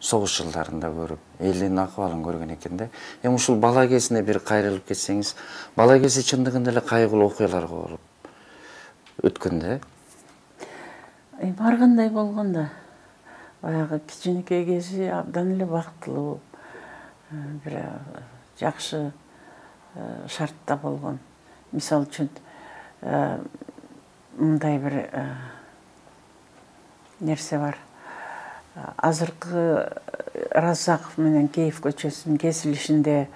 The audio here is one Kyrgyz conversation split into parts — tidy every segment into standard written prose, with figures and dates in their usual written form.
согуш жылдарында көрүп, элдин акыбалын көргөн экен да. Эми ушул бала кезине бир кайрылып кетсеңиз, бала кези чындыгында эле кайгылуу окуяларга болуп өткөн да. Ар кандай болгондо, баягы кичинекей кези абдан эле бактылуу, бир жакшы шартта болгон. Мисалы үчүн, мындай бир нерсе бар. Азыркы Раззаков менен Киев көчөсүнүн кесилишинде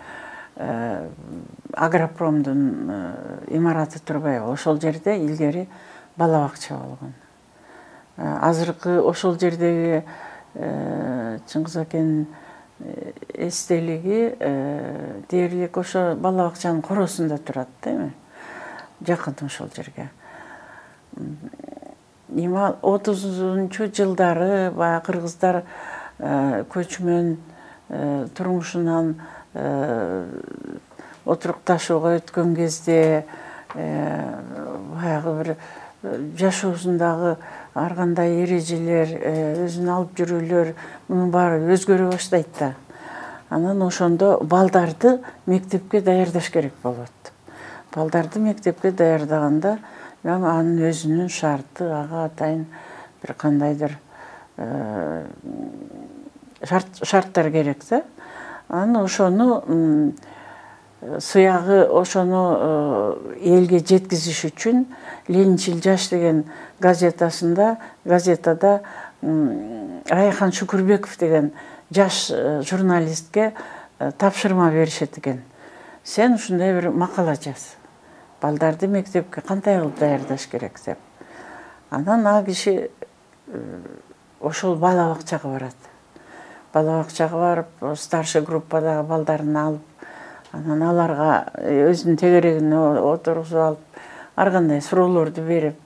Агропромдун имараты турбайбы? Ошол жерде илгери бала бакча болгон. Азыркы ошол жердеги Чыңгыз акенин эстелиги дээрлик ошо бала бакчанын коросунда турат да эми. Жакын ошол жерге. 30-чу жылдары баягы кыргыздар көчмөн турмушунан отурукташууга өткөн кезде баягы бир жашоосундагы ар кандай эрежелер, өзүн алып жүрүүлөр, мунун баары өзгөрө баштайт да. Анан ошондо балдарды мектепке даярдаш керек болот. Балдарды мектепке даярдаганда анын өзүнүн шарты, ага атайын бир кандайдыр шарттар керек да. Анан ошону сыягы ошону элге жеткизиш үчүн Ленинчил жаш деген газетада Райхан Шукурбеков деген жаш журналистке тапшырма беришет экен. Сен ушундай бир макала жаз. Балдарды мектепке кандай кылып даярдаш керек деп. Анан ал киши ошол бала бакчага барат. Бала бакчага барып, старший группадагы балдарын алып, анан аларга өзүнүн тегерегине отургузуп алып, ар кандай суроолорду берип,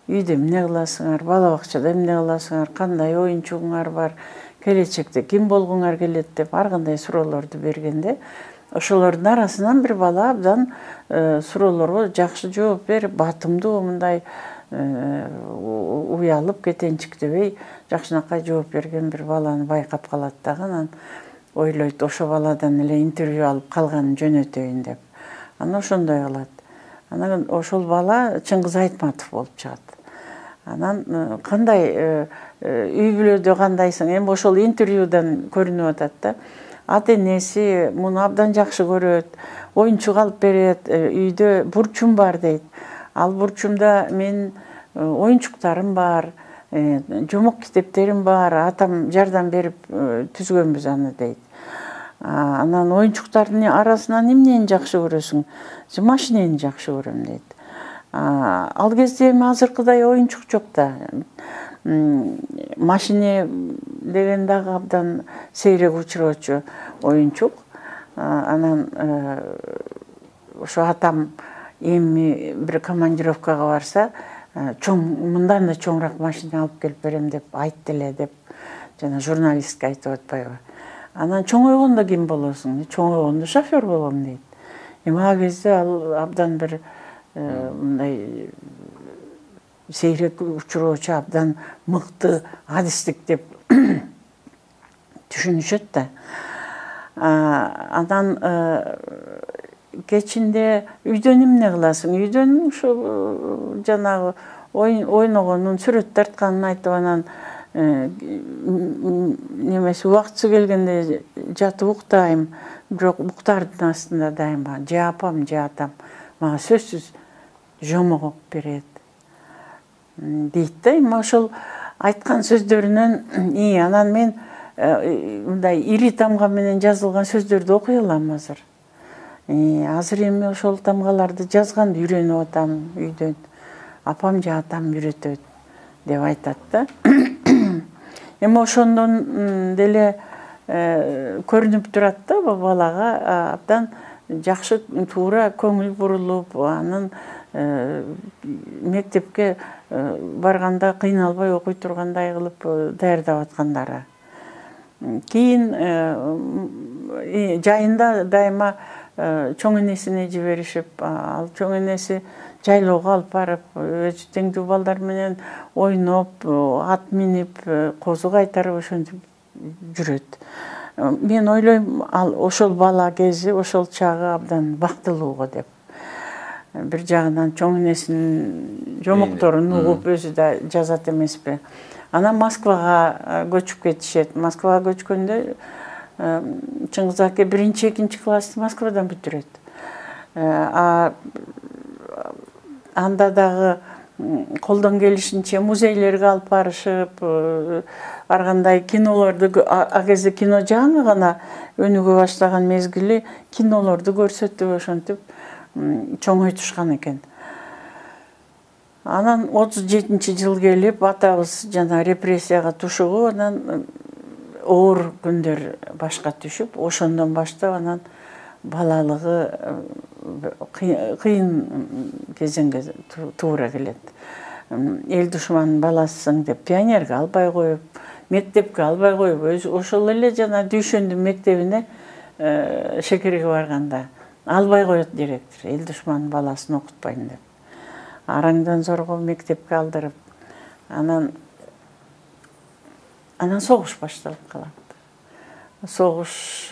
үйдө эмне кыласыңар, бала бакчада эмне кыласыңар, кандай оюнчугуңар бар, келечекте ким болгуңар келет деп ар кандай суроолорду бергенде, ошолордун арасынан бир бала абдан суроолорго жакшы жооп берип, батымдуу мындай уялып кетенчиктебей жакшынакай жооп берген бир баланы байкап калат дагы, анан ойлойт ошо баладан эле интервью алып калганын жөнөтөйүн деп. Анан ошондой кылат. Анан ошол бала Чыңгыз Айтматов болуп чыгат. Анан кандай үй бүлөдө кандайсың? Эми ошол интервьюдан көрүнүп атат да. Ата энеси муну абдан жакшы көрөт, оюнчук алып берет, үйдө бурчум бар дейт. Ал бурчумда мен оюнчуктарым бар, жомок китептерим бар, атам жардам берип түзгөнбүз аны дейт. Анан оюнчуктардын арасынан эмнени жакшы көрөсүң? Машинени жакшы көрөм дейт. Ал кезде эми азыркыдай оюнчук жок да. Машине деген дагы абдан сейрек учуроочу оюнчук. Анан ошо атам эми бир командировкага барса, мындан да чоңураак машина алып келип берем деп айтты эле деп жана журналистке айтып атпайбы. Анан чоңойгондо ким болосуң? Чоңойгондо шофер болом дейт. Эми ал кезде ал абдан бир мындай сейрек учуроочу абдан мыкты адистик деп түшүнүшөт да. Анан кечинде үйдөн эмне кыласың? Үйдөн ушу жанагы ойногонун, сүрөт тартканын айтып, анан немеси убактысы келгенде жатып уктайм, бирок уктардын астында дайым же апам, же атам мага сөзсүз жомогуп берет дейт да. Эми ошол айткан сөздөрүнөн анан мен мындай ири тамга менен жазылган сөздөрдү окуй алам азыр. Азыр эми ошол тамгаларды жазганды үйрөнүп атам үйдөн. Апам же атам үйрөтөт деп айтат да. Эми ошондон деле көрүнүп турат да, балага абдан жакшы туура көңүл бурулуп, анын мектепке барганда кыйналбай окуй тургандай кылып даярдап аткандары. Кийин жайында дайыма чоң энесине жиберишип, ал чоң энеси жайлоого алып барып, өзү теңдүү балдар менен ойноп, ат минип, козу кайтарып ошентип жүрөт. Мен ойлойм, ал ошол бала кези, ошол чагы абдан бактылуу го деп. Бир жагынан чоң энесинин жомокторун угуп өзү да жазат эмеспи. Анан Москвага көчүп кетишет. Москвага көчкөндө Чыңгыз аке 1-2 классты Москвадан бүтүрөт. Анда дагы колдон келишинче музейлерге алып барышып, ар кандай кинолорду, а кезде кино жаңы гана өнүгө баштаган мезгили кинолорду көрсөтүп, ошентип чоңойтушкан экен. Анан 37-жыл келип, атабыз жана репрессияга тушугуп, анан оор күндөр башка түшүп, ошондон баштап анан балалыгы кыйын кезеңге туура келет. Эл душманын баласысың деп пионерге албай коюп, мектепке албай коюп, ошол эле жана Дүйшөндүн мектебине Шекерге барганда албай коет директор, эл душманын баласын окутпайм деп. Араңдан зорго мектепке алдырып, анан согуш башталып калат. Согуш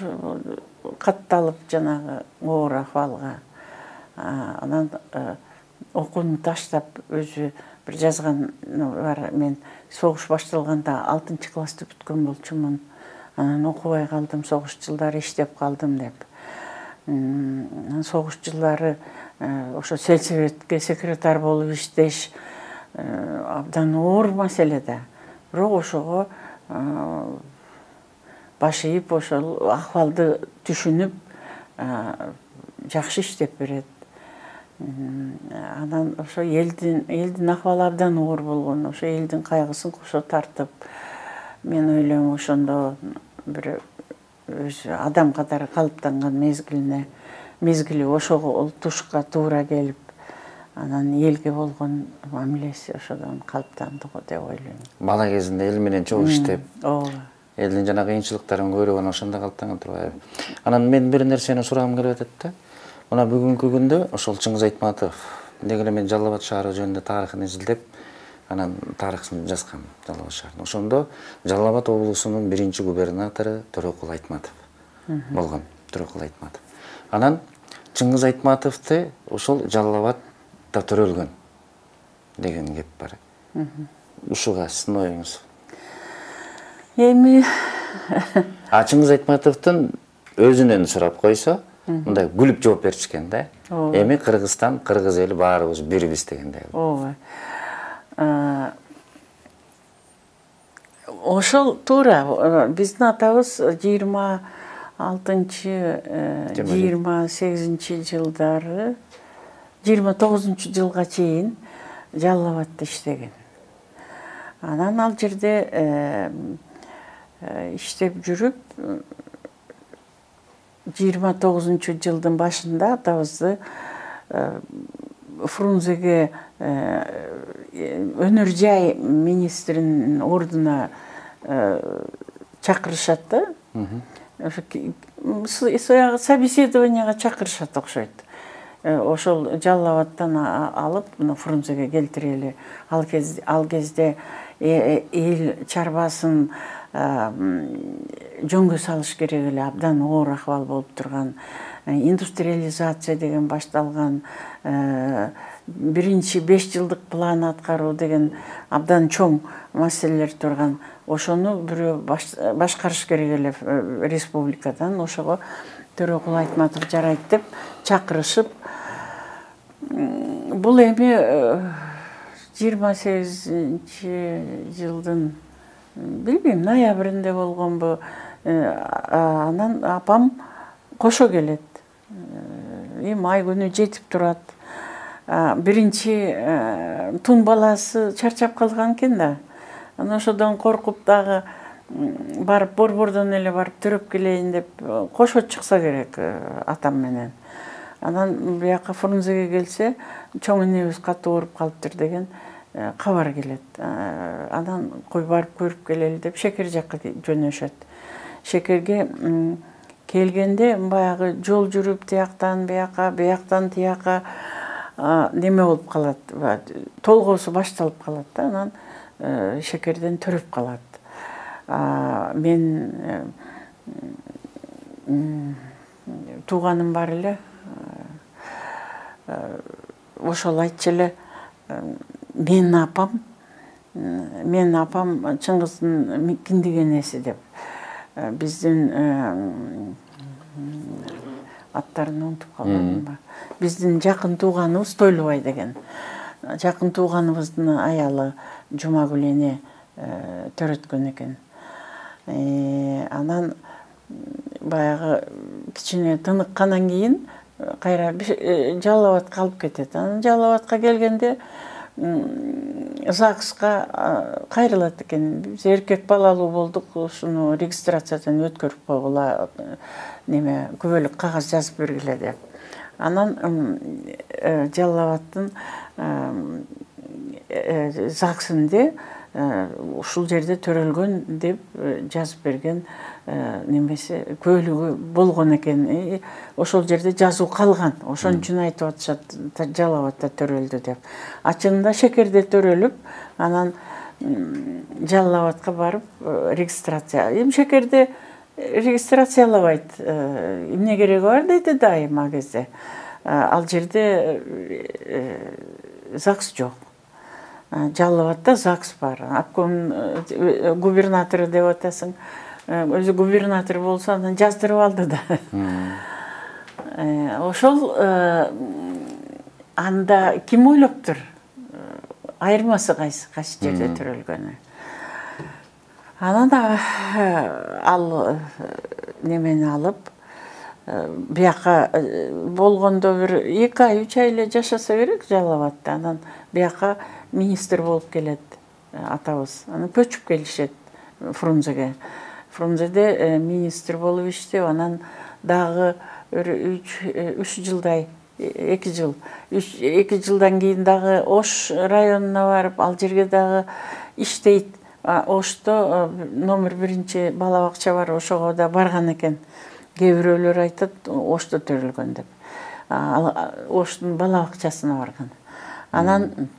катталып жанагы оор акыбалга. Анан окууну таштап өзү бир жазган бар. Мен согуш башталганда 6-классты бүткөн болчумун. Анан окубай калдым, согуш жылдары иштеп калдым деп. Согуш жылдары ошо сельсоветке секретарь болуп иштеш абдан оор маселе да. Бирок ошого баш ийип, ошол акыбалды түшүнүп, жакшы иштеп берет. Анан ошо элдин акыбалы абдан оор болгон, ошо элдин кайгысын кошо тартып, мен ойлойм ошондо бир өзү адам катары калыптанган мезгили ошого тушка туура келип, анан элге болгон мамилеси ошодон калыптанды го деп ойлойм. Бала кезинде эл менен чогуу иштеп, ооба. элдин жана кыйынчылыктарын көрүп, ошондо калыптанган турбайбы. Анан мен бир нерсени сурагым келип атат да. Мына бүгүнкү күндө ошол Чыңгыз Айтматов деги эле мен Жалал Абад шаары жөнүндө тарыхын изилдеп, анан тарыхын жазгам Жалал Абад шаарында. Ошондо Жалал Абад облусунун биринчи губернатору Төрөкул Айтматов болгон, Төрөкул Айтматов. Анан Чыңгыз Айтматовду ошол Жалал Абадда төрөлгөн деген кеп бар. Ушуга сиздин оюңуз? Эми Чыңгыз Айтматовдун өзүнөн сурап койсо, мындай күлүп жооп беришкен да. Эми Кыргызстан, кыргыз эли баарыбыз бирбиз дегендей. ооба. Ошол туура. Биздин атабыз 26-28 жылдары, 29-жылга чейин Жалал Абадта иштеген. Анан ал жерде иштеп жүрүп, 29-жылдын башында атабызды Фрунзеге өнөр жай министринин ордуна чакырышат да. Собеседованияга чакырышат окшойт. Ошол Жалал Абадтан алып, Фрунзеге келтирели. Ал кезде эл чарбасын жөнгө салыш керек эле, абдан оор акыбал болуп турган, индустриализация деген башталган, биринчи 5 жылдык план аткаруу деген абдан чоң маселелер турган. Ошону бирөө башкарыш керек эле республикадан. Ошого Төрөкул Айтматов жарайт деп чакырышып, бул эми 28-жылдын билбейм, ноябринде болгонбу. Анан апам кошо келет. Май күнү жетип турат. Биринчи тун баласы чарчап калган экен да. Анан ошодон коркуп дагы барып, борбордон эле барып төрөп келейин деп кошо чыкса керек атам менен. Анан бияка Фрунзеге келсе, чоң энебиз катуу ооруп калыптыр деген кабар келет. Анан кой барып көрүп келели деп Шекер жакка жөнөшөт. Шекерге келгенде баягы жол жүрүп тияктан бияка, бияктан тияка неме болуп калат, толгоосу башталып калат да. Анан Шекерден төрөп калат. Мен тууганым бар эле, ошол айтчу эле, менин апам Чыңгыздын киндик энеси деп. Биздин аттарын унутуп калдым. Биздин жакын тууганыбыз Тойлубай деген. Жакын тууганыбыздын аялы Жумагүл эне төрөткөн экен. Анан баягы кичине тыныккандан кийин кайра Жалал Абадка алып кетет. Анан Жалал Абадка келгенде ЗАГСка кайрылат экен. Биз эркек балалуу болдук, ушуну регистрациядан өткөрүп койгула, неме күбөлүк кагаз жазып бергиле деп. Анан Жалал Абадтын ЗАГСында ушул жерде төрөлгөн деп жазып берген немеси көйлүгү болгон экен. Ошол жерде жазуу калган. Ошон үчүн айтып атышат Жалал Абадта төрөлдү деп. Ачыгында Шекерде төрөлүп, анан Жалал Абадка барып регистрация. Шекерде регистрациялабайт. Эмне кереги бар дейт дайым а кезде. Ал жерде ЗАГС жок. Жалал Абадта ЗАГС бар. Обком губернатору деп атасың. Өзү губернатор болсо анан жаздырып алды да. Ошол анда ким ойлоптур? Айырмасы кайсы жерде төрөлгөнү. Анан ал немени алып, бияка болгондо бир 2 ай, 3 ай эле жашаса керек Жалал Абадта. Анан бияка министр болуп келет атабыз. Анан көчүп келишет Фрунзеге. Фрунзеде министр болуп иштеп, анан дагы 3 жылдай, 2 жыл. 2 жылдан кийин дагы Ош районуна барып, ал жерге дагы иштейт. Ошто номер 1 бала бакча бар, ошого да барган экен. Кээ бирөөлөр айтат, Ошто төрөлгөн деп. Оштун бала бакчасына барган. Анан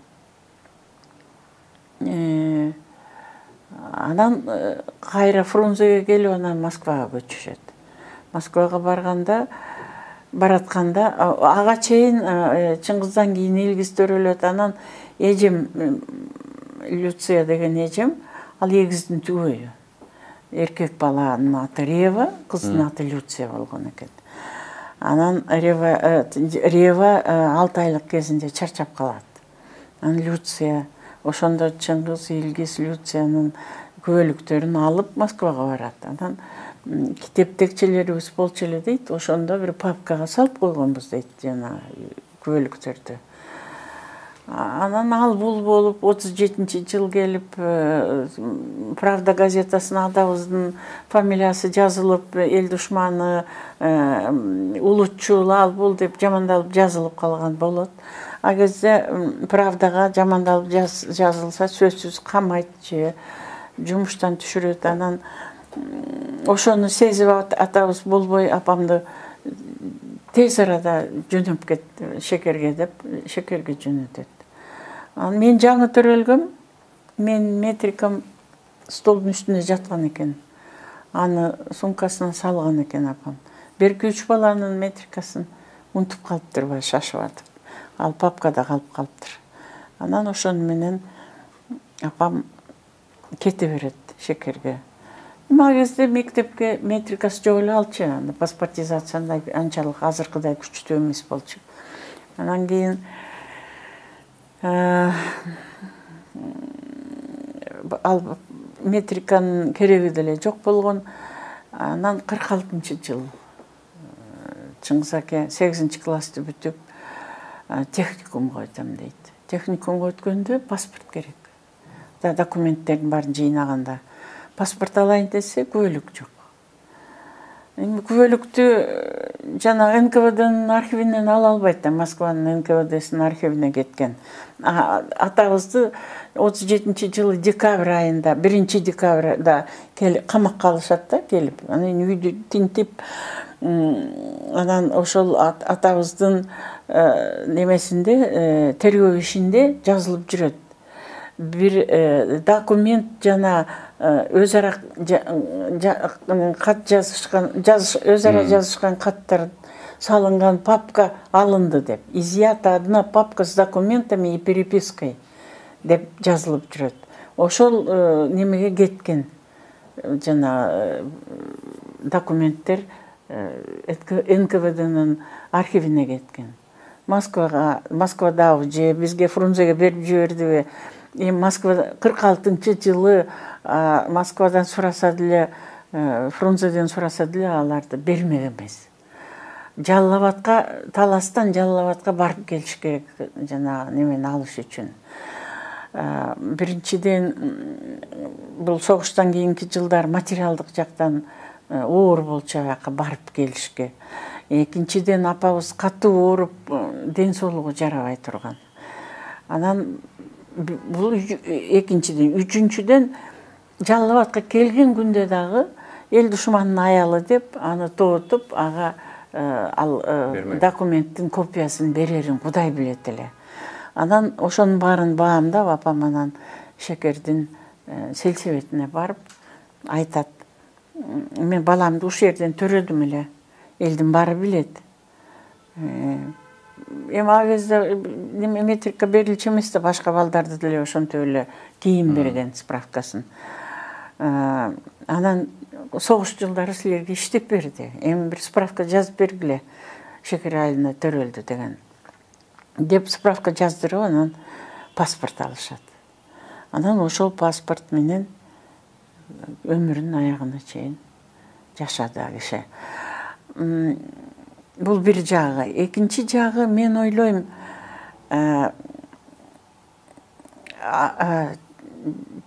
кайра Фрунзеге келип, анан Москвага көчүшөт. Москвага баратканда ага чейин Чыңгыздан кийин Илгиз төрөлөт. Анан эжем Люция деген эжем, ал эгиздин түгөйү. Эркек баланын аты Рева, кыздын аты Люция болгон экен. Анан Рева 6 айлык кезинде чарчап калат. Анан Люция, ошондо Чыңгыз, Илгиз Люциянын күбөлүктөрүн алып Москвага барат. Анан китептекчилерибиз болчу эле дейт, ошондо бир папкага салып койгонбуз дейт жана күбөлүктөрдү. Анан ал бул болуп 37-жыл келип, Правда газетасына атабыздын фамилиясы жазылып, эл душманы, улутчул, ал бул деп жамандалып жазылып калган болот. А кезде Правдага жамандалып жазылса сөзсүз камайт же жумуштан түшүрөт. Анан ошону сезип атабыз болбой апамды тез арада жөнөп кет Шекерге деп, Шекерге жөнөтөт. Мен жаңы төрөлгөм, мен метрикам столдун үстүнө жаткан экен. Аны сумкасына салган экен апам. Берки 3 баланын метрикасын унутуп калыптыр, шашып атып. Ал папкада калып калыптыр. Анан ошону менен апам кете берет Шекерге. Ма кезде мектепке метрикасы жок эле алчу, паспортизацияда анчалык азыркыдай күчтүү эмес болчу. Анан кийин ал метриканын кереги деле жок болгон. Анан 46-жыл Чыңгыз аке 8-классты бүтүп техникумга өтөм дейт. Техникумга өткөндө паспорт керек. Документтердин баарын жыйнаганда паспорт алайын десе күбөлүк жок. Күбөлүктү жана НКВДнын архивинен ала албайт да, Москванын НКВДсинин архивине кеткен. Атабызды 37-жылы декабрь айында, 1-декабрда камакка алышат да келип. Анан үйдү тинтип, анан ошол атабыздын немесинде, тергөө ишинде жазылып жүрөт. Бир документ жана өз ара кат жазышкан, өз ара жазышкан каттар салынган папка алынды деп. Изъята одна папка с документами и перепиской деп жазылып жүрөт. Ошол немеге кеткен жана документтер НКВДнын архивине кеткен. Москвадабы же бизге Фрунзеге берип жибердиби? Москва 46-жылы Москвадан сураса деле, Фрунзеден сураса деле аларды бермеген эмес. Жалал-Абадка, Таластан Жалал-Абадка барып келиш керек жана немени алыш үчүн. Биринчиден бул согуштан кийинки жылдар материалдык жактан оор болчу аяка барып келишке. Экинчиден апабыз катуу ооруп, ден соолугу жарабай турган. Анан бул экинчиден, үчүнчүдөн Жалал-Абадка келген күндө дагы эл душманынын аялы деп аны тоотуп, ага документтин копиясын берерин Кудай билет эле. Анан ошонун баарын баамдап апам анан Шекердин сельсоветине барып айтат: мен баламды ушул жерден төрөдүм эле, элдин баары билет. Эми ал кезде метрика берилчү эмес да, башка балдарды деле ошентип эле кийин берген справкасын. Анан согуш жылдары силерге иштеп берди. Эми бир справка жазып бергиле, Шекер айылына төрөлдү деген. Деп справка жаздырып, анан паспорт алышат. Анан ошол паспорт менен өмүрүнүн аягына чейин жашады киши. Бул бир жагы. Экинчи жагы, мен ойлойм,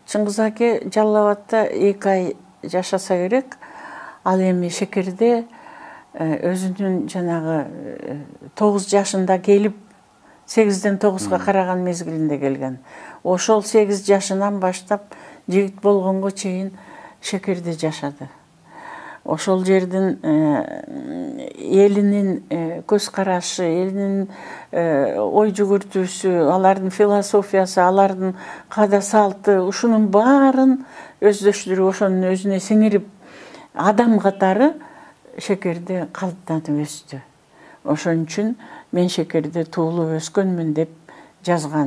Чыңгыз аке Жалал-Абадта 2 ай жашаса керек. Ал эми Шекерде өзүнүн жанагы 9 жашында келип, 8ден 9га караган мезгилинде келген. Ошол 8 жашынан баштап жигит болгонго чейин Шекерде жашады. Ошол жердин элинин көз карашы, элинин ой жүгүртүүсү, алардын философиясы, алардын каада салты, ушунун баарын өздөштүрүп, ошонун өзүнө сиңирип, адам катары Шекерде калыптанып өстү. Ошон үчүн мен Шекерде туулуп өскөнмүн деп жазган.